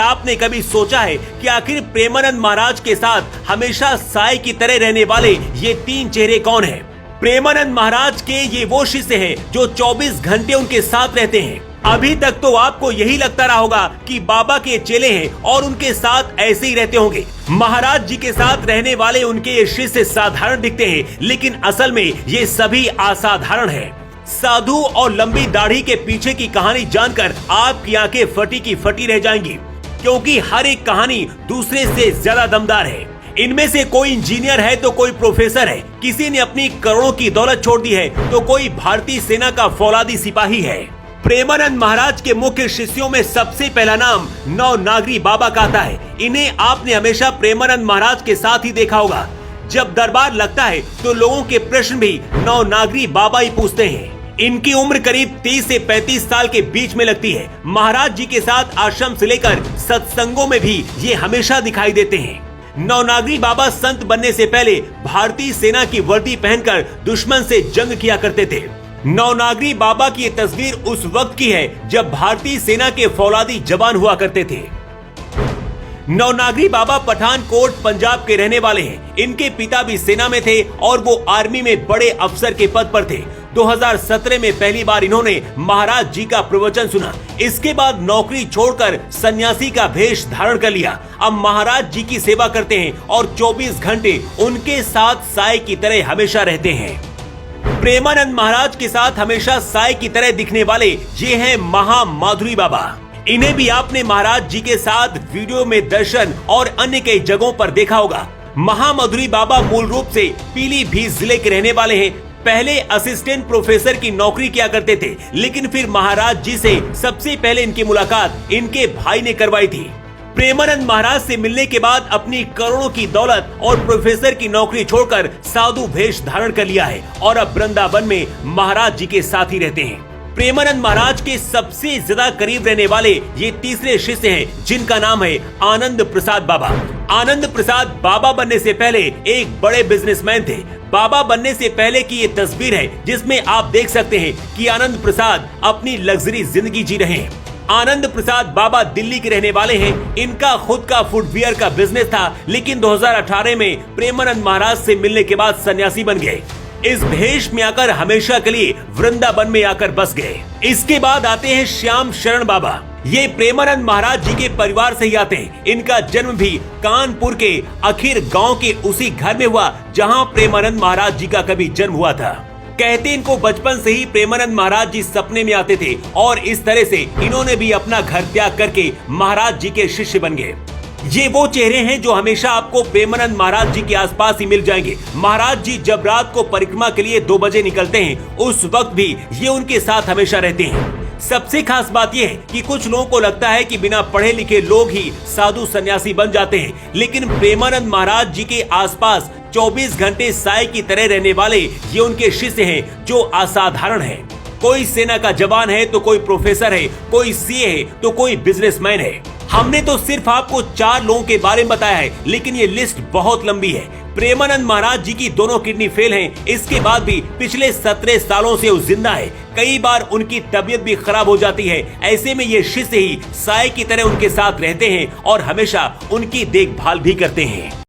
आपने कभी सोचा है कि आखिर प्रेमानंद महाराज के साथ हमेशा साए की तरह रहने वाले ये तीन चेहरे कौन हैं? प्रेमानंद महाराज के ये वो शिष्य हैं जो 24 घंटे उनके साथ रहते हैं। अभी तक तो आपको यही लगता रहा होगा कि बाबा के चेले हैं और उनके साथ ऐसे ही रहते होंगे। महाराज जी के साथ रहने वाले उनके ये शिष्य साधारण दिखते हैं, लेकिन असल में ये सभी असाधारण हैं। साधु और लंबी दाढ़ी के पीछे की कहानी जानकर आपकी आंखें फटी की फटी रह जाएंगी, क्योंकि हर एक कहानी दूसरे से ज्यादा दमदार है। इनमें से कोई इंजीनियर है तो कोई प्रोफेसर है, किसी ने अपनी करोड़ों की दौलत छोड़ दी है तो कोई भारतीय सेना का फौलादी सिपाही है। प्रेमानंद महाराज के मुख्य शिष्यों में सबसे पहला नाम नवनागरी बाबा का आता है। इन्हें आपने हमेशा प्रेमानंद महाराज के साथ ही देखा होगा। जब दरबार लगता है तो लोगों के प्रश्न भी नवनागरी बाबा ही पूछते हैं। इनकी उम्र करीब 30 से 35 साल के बीच में लगती है। महाराज जी के साथ आश्रम से लेकर सत्संगों में भी ये हमेशा दिखाई देते हैं। नवनागरी बाबा संत बनने से पहले भारतीय सेना की वर्दी पहनकर दुश्मन से जंग किया करते थे। नवनागरी बाबा की ये तस्वीर उस वक्त की है जब भारतीय सेना के फौलादी जवान हुआ करते थे। नवनागरी बाबा पठानकोट पंजाब के रहने वाले हैं। इनके पिता भी सेना में थे और वो आर्मी में बड़े अफसर के पद पर थे। 2017 में पहली बार इन्होंने महाराज जी का प्रवचन सुना। इसके बाद नौकरी छोड़कर सन्यासी का भेष धारण कर लिया। अब महाराज जी की सेवा करते हैं और 24 घंटे उनके साथ साए की तरह हमेशा रहते हैं। प्रेमानंद महाराज के साथ हमेशा साए की तरह दिखने वाले ये हैं महामाधुरी बाबा। इन्हें भी आपने महाराज जी के साथ वीडियो में दर्शन और अन्य कई जगहों पर देखा होगा। महामाधुरी बाबा मूल रूप से पीलीभीत जिले के रहने वाले हैं। पहले असिस्टेंट प्रोफेसर की नौकरी किया करते थे, लेकिन फिर महाराज जी से सबसे पहले इनकी मुलाकात इनके भाई ने करवाई थी। प्रेमानंद महाराज से मिलने के बाद अपनी करोड़ों की दौलत और प्रोफेसर की नौकरी छोड़कर साधु भेष धारण कर लिया है और अब वृंदावन में महाराज जी के साथ ही रहते हैं। प्रेमानंद महाराज के सबसे ज्यादा करीब रहने वाले ये तीसरे शिष्य हैं, जिनका नाम है आनंद प्रसाद बाबा। आनंद प्रसाद बाबा बनने से पहले एक बड़े बिजनेसमैन थे। बाबा बनने से पहले की ये तस्वीर है, जिसमें आप देख सकते हैं कि आनंद प्रसाद अपनी लग्जरी जिंदगी जी रहे हैं। आनंद प्रसाद बाबा दिल्ली के रहने वाले हैं। इनका खुद का फुटवियर का बिजनेस था, लेकिन 2018 में प्रेमानंद महाराज से मिलने के बाद सन्यासी बन गए। इस भेष में आकर हमेशा के लिए वृंदावन में आकर बस गए। इसके बाद आते हैं श्याम शरण बाबा। ये प्रेमानंद महाराज जी के परिवार से ही आते हैं। इनका जन्म भी कानपुर के अखीर गांव के उसी घर में हुआ जहां प्रेमानंद महाराज जी का कभी जन्म हुआ था। कहते इनको बचपन से ही प्रेमानंद महाराज जी सपने में आते थे और इस तरह से इन्होंने भी अपना घर त्याग करके महाराज जी के शिष्य बन गए। ये वो चेहरे हैं जो हमेशा आपको प्रेमानंद महाराज जी के आसपास ही मिल जाएंगे। महाराज जी जब रात को परिक्रमा के लिए 2 बजे निकलते हैं, उस वक्त भी ये उनके साथ हमेशा रहते हैं। सबसे खास बात यह है कि कुछ लोगों को लगता है कि बिना पढ़े लिखे लोग ही साधु सन्यासी बन जाते हैं, लेकिन प्रेमानंद महाराज जी के आसपास 24 घंटे साए की तरह रहने वाले ये उनके शिष्य हैं जो असाधारण हैं। कोई सेना का जवान है तो कोई प्रोफेसर है, कोई सीए है तो कोई बिजनेसमैन है। हमने तो सिर्फ आपको 4 लोगों के बारे में बताया है, लेकिन ये लिस्ट बहुत लंबी है। प्रेमानंद महाराज जी की दोनों किडनी फेल हैं। इसके बाद भी पिछले 17 सालों से वो जिंदा है। कई बार उनकी तबीयत भी खराब हो जाती है। ऐसे में ये शिष्य ही साए की तरह उनके साथ रहते हैं और हमेशा उनकी देखभाल भी करते हैं।